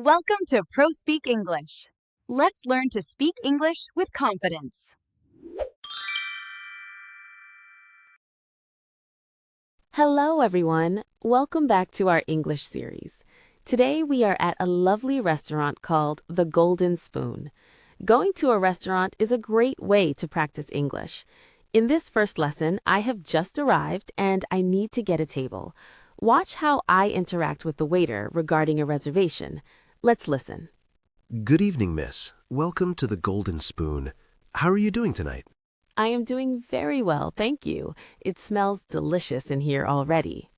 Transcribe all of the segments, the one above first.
Welcome to Pro Speak English. Let's learn to speak English with confidence. Hello, everyone. Welcome back to our English series. Today we are at a lovely restaurant called The Golden Spoon. Going to a restaurant is a great way to practice English. In this first lesson, I have just arrived and I need to get a table. Watch how I interact with the waiter regarding a reservation. Let's listen. Good evening, miss. Welcome to the Golden Spoon. How are you doing tonight? I am doing very well, thank you. It smells delicious in here already.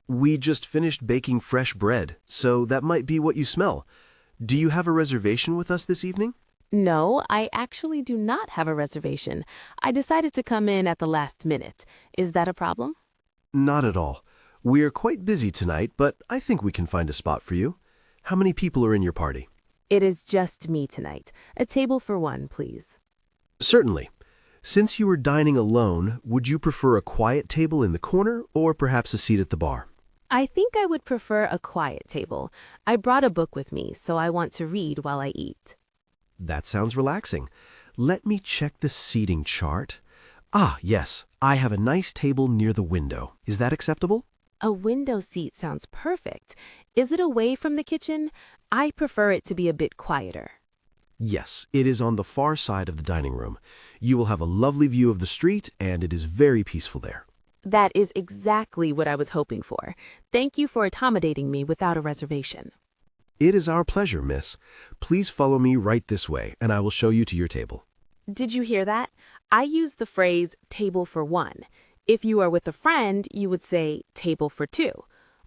We just finished baking fresh bread, so that might be what you smell. Do you have a reservation with us this evening? No, I actually do not have a reservation. I decided to come in at the last minute. Is that a problem? Not at all. We are quite busy tonight, but I think we can find a spot for you. How many people are in your party? It is just me tonight. A table for one, please. Certainly. Since you are dining alone, would you prefer a quiet table in the corner or perhaps a seat at the bar? I think I would prefer a quiet table. I brought a book with me, so I want to read while I eat. That sounds relaxing. Let me check the seating chart. Ah, yes, I have a nice table near the window. Is that acceptable? A window seat sounds perfect. Is it away from the kitchen? I prefer it to be a bit quieter. Yes, it is on the far side of the dining room. You will have a lovely view of the street, and it is very peaceful there. That is exactly what I was hoping for. Thank you for accommodating me without a reservation. It is our pleasure, miss. Please follow me right this way, and I will show you to your table. Did you hear that? I used the phrase table for one. If you are with a friend, you would say table for two.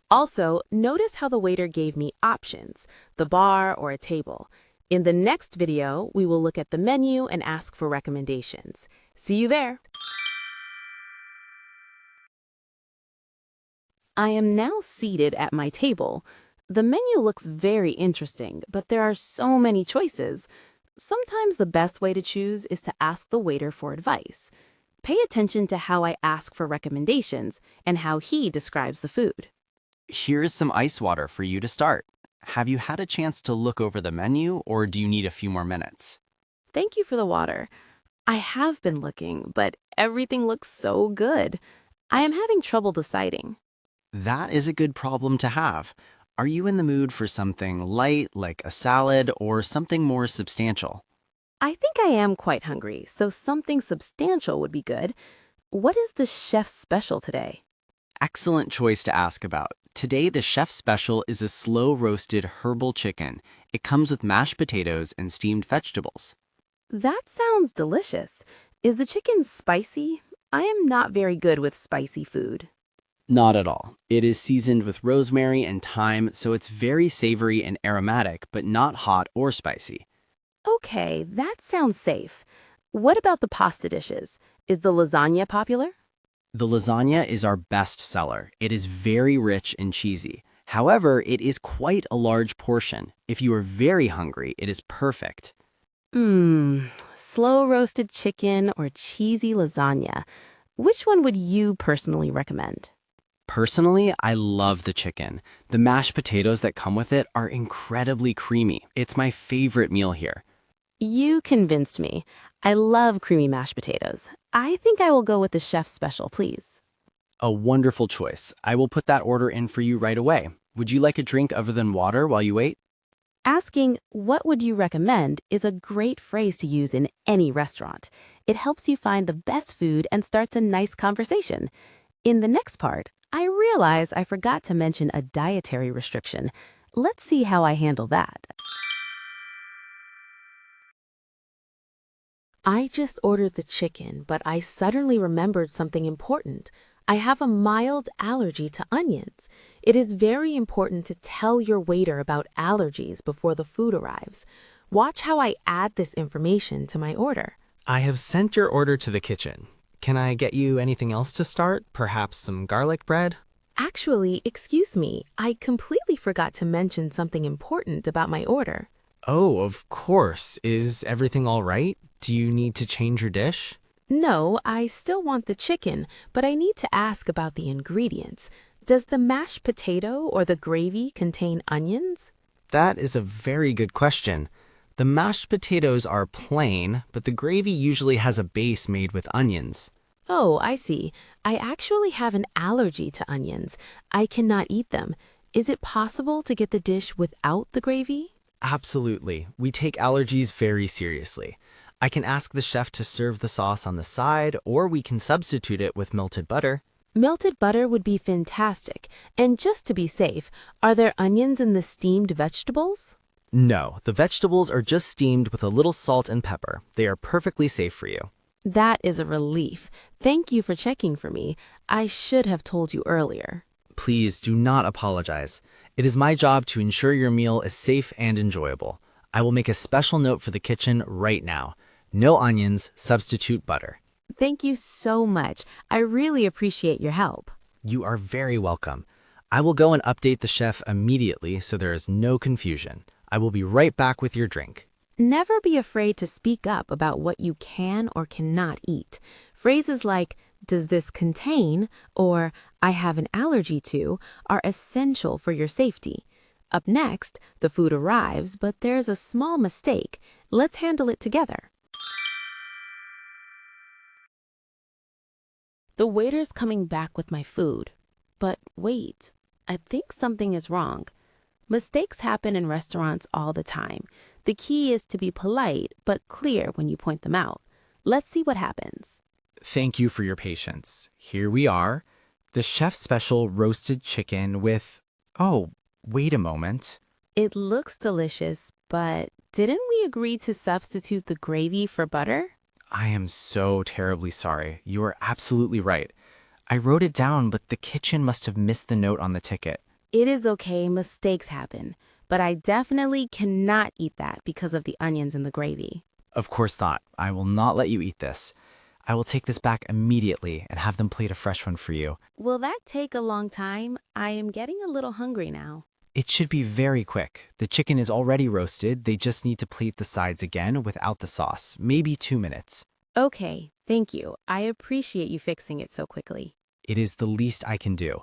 Also, notice how the waiter gave me options, the bar or a table. In the next video, we will look at the menu and ask for recommendations. See you there. I am now seated at my table. The menu looks very interesting, but there are so many choices. Sometimes the best way to choose is to ask the waiter for advice. Pay attention to how I ask for recommendations and how he describes the food. Here's some ice water for you to start. Have you had a chance to look over the menu, or do you need a few more minutes? Thank you for the water. I have been looking, but everything looks so good. I am having trouble deciding. That is a good problem to have. Are you in the mood for something light, like a salad, or something more substantial? I think I am quite hungry, so something substantial would be good. What is the chef's special today? Excellent choice to ask about. Today, the chef's special is a slow-roasted herbal chicken. It comes with mashed potatoes and steamed vegetables. That sounds delicious. Is the chicken spicy? I am not very good with spicy food. Not at all. It is seasoned with rosemary and thyme, so it's very savory and aromatic, but not hot or spicy. Okay, that sounds safe. What about the pasta dishes? Is the lasagna popular? The lasagna is our best seller. It is very rich and cheesy. However, it is quite a large portion. If you are very hungry, it is perfect. Slow roasted chicken or cheesy lasagna. Which one would you personally recommend? Personally, I love the chicken. The mashed potatoes that come with it are incredibly creamy. It's my favorite meal here. You convinced me. I love creamy mashed potatoes. I think I will go with the chef's special, please. A wonderful choice. I will put that order in for you right away. Would you like a drink other than water while you wait? Asking, what would you recommend, is a great phrase to use in any restaurant. It helps you find the best food and starts a nice conversation. In the next part, I realize I forgot to mention a dietary restriction. Let's see how I handle that. I just ordered the chicken, but I suddenly remembered something important. I have a mild allergy to onions. It is very important to tell your waiter about allergies before the food arrives. Watch how I add this information to my order. I have sent your order to the kitchen. Can I get you anything else to start? Perhaps some garlic bread? Actually, excuse me, I completely forgot to mention something important about my order. Oh, of course. Is everything all right? Do you need to change your dish? No, I still want the chicken, but I need to ask about the ingredients. Does the mashed potato or the gravy contain onions? That is a very good question. The mashed potatoes are plain, but the gravy usually has a base made with onions. Oh, I see. I actually have an allergy to onions. I cannot eat them. Is it possible to get the dish without the gravy? Absolutely. We take allergies very seriously. I can ask the chef to serve the sauce on the side, or we can substitute it with melted butter. Melted butter would be fantastic. And just to be safe, are there onions in the steamed vegetables? No, the vegetables are just steamed with a little salt and pepper. They are perfectly safe for you. That is a relief. Thank you for checking for me. I should have told you earlier. Please do not apologize. It is my job to ensure your meal is safe and enjoyable. I will make a special note for the kitchen right now. No onions, substitute butter. Thank you so much. I really appreciate your help. You are very welcome. I will go and update the chef immediately so there is no confusion. I will be right back with your drink. Never be afraid to speak up about what you can or cannot eat. Phrases like, "Does this contain?" or "I have an allergy to" are essential for your safety. Up next, the food arrives, but there's a small mistake. Let's handle it together. The waiter's coming back with my food. But wait, I think something is wrong. Mistakes happen in restaurants all the time. The key is to be polite but clear when you point them out. Let's see what happens. Thank you for your patience. Here we are. The chef's special roasted chicken with... Oh, wait a moment. It looks delicious, but didn't we agree to substitute the gravy for butter? I am so terribly sorry. You are absolutely right. I wrote it down, but the kitchen must have missed the note on the ticket. It is okay, mistakes happen. But I definitely cannot eat that because of the onions in the gravy. Of course not. I will not let you eat this. I will take this back immediately and have them plate a fresh one for you. Will that take a long time? I am getting a little hungry now. It should be very quick. The chicken is already roasted. They just need to plate the sides again without the sauce. Maybe 2 minutes. Okay, thank you. I appreciate you fixing it so quickly. It is the least I can do.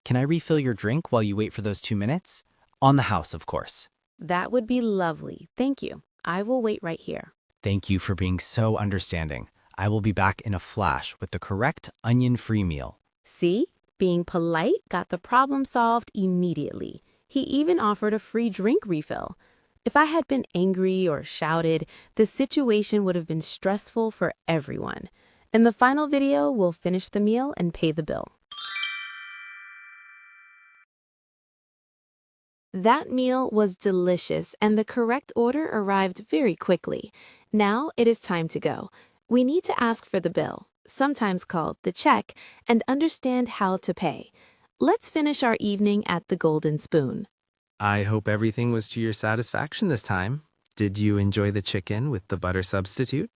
Can I refill your drink while you wait for those 2 minutes? On the house, of course. That would be lovely. Thank you. I will wait right here. Thank you for being so understanding. I will be back in a flash with the correct onion-free meal. See? Being polite got the problem solved immediately. He even offered a free drink refill. If I had been angry or shouted, the situation would have been stressful for everyone. In the final video, we'll finish the meal and pay the bill. That meal was delicious and the correct order arrived very quickly. Now it is time to go. We need to ask for the bill, sometimes called the check, and understand how to pay. Let's finish our evening at the Golden Spoon. I hope everything was to your satisfaction this time. Did you enjoy the chicken with the butter substitute?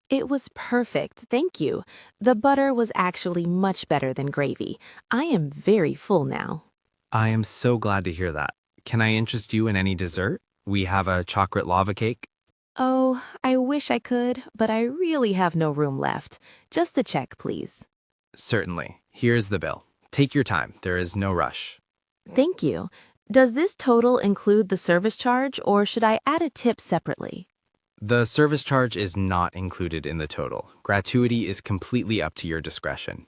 It was perfect, thank you. The butter was actually much better than gravy. I am very full now. I am so glad to hear that. Can I interest you in any dessert? We have a chocolate lava cake. Oh, I wish I could, but I really have no room left. Just the check, please. Certainly. Here's the bill. Take your time. There is no rush. Thank you. Does this total include the service charge, or should I add a tip separately? The service charge is not included in the total. Gratuity is completely up to your discretion.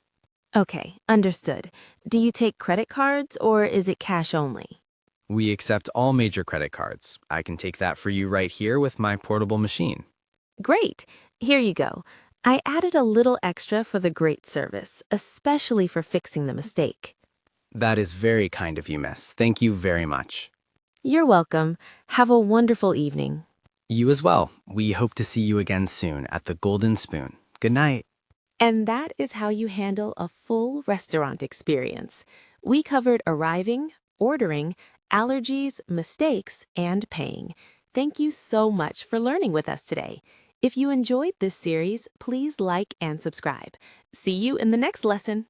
Okay, understood. Do you take credit cards, or is it cash only? We accept all major credit cards. I can take that for you right here with my portable machine. Great. Here you go. I added a little extra for the great service, especially for fixing the mistake. That is very kind of you, miss. Thank you very much. You're welcome. Have a wonderful evening. You as well. We hope to see you again soon at the Golden Spoon. Good night. And that is how you handle a full restaurant experience. We covered arriving, ordering, allergies, mistakes, and paying. Thank you so much for learning with us today. If you enjoyed this series, please like and subscribe. See you in the next lesson.